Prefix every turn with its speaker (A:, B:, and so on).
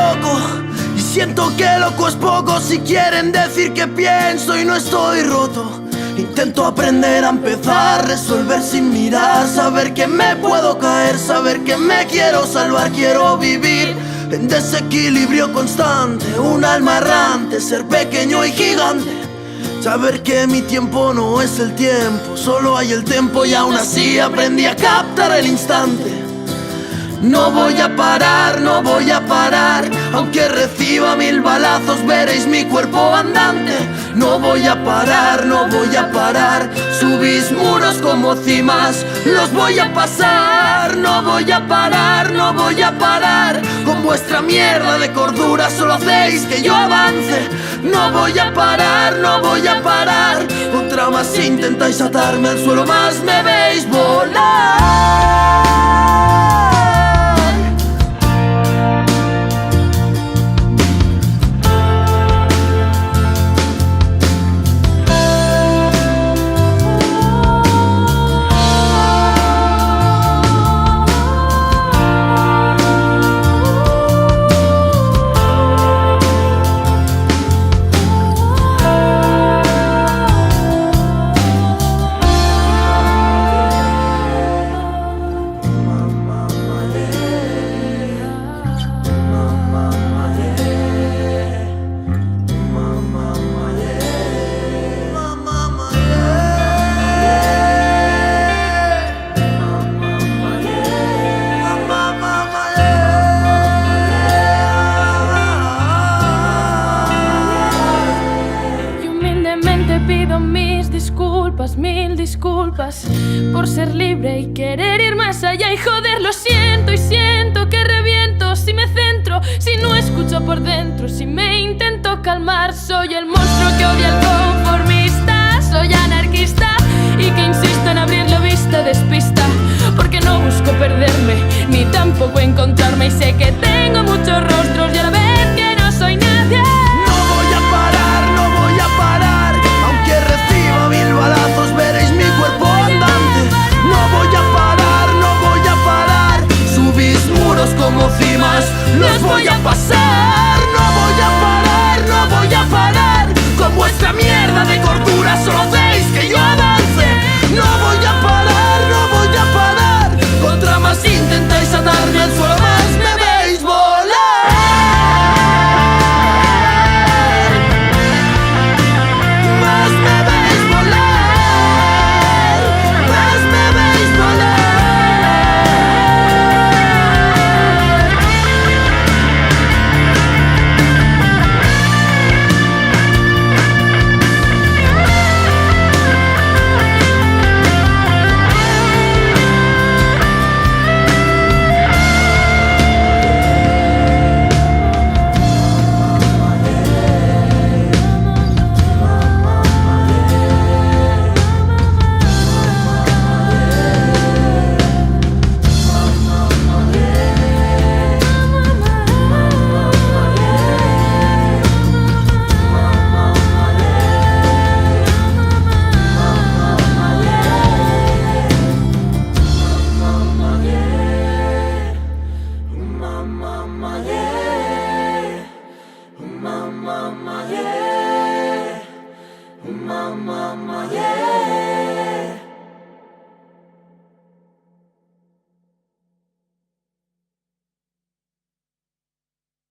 A: loco y siento que loco es poco. Si quieren decir que pienso y no estoy roto, intento aprender a empezar, resolver sin mirar, saber que me puedo caer, saber que me quiero salvar. Quiero vivir en desequilibrio constante, un alma errante, ser pequeño y gigante. Saber que mi tiempo no es el tiempo, solo hay el tiempo, y aún así aprendí a captar el instante. No voy a parar, no voy a parar, aunque reciba 1000 balazos, veréis mi cuerpo andante. No voy a parar, no voy a parar, subís muros como cimas, los voy a pasar. No voy a parar, no voy a parar, con vuestra mierda de cordura solo hacéis que yo avance. No voy a parar, no voy a parar, contra más intentáis atarme al suelo, más me veis volar.
B: Pido mil disculpas por ser libre y querer ir más allá. Y joder, lo siento y siento que reviento si me centro, si no escucho por dentro, si me intento calmar. Soy el monstruo que odia al conformista, soy anarquista y que insisto en abrir la vista, despista, porque no busco perderme ni tampoco encontrarme. Y sé que tengo muchos rostros y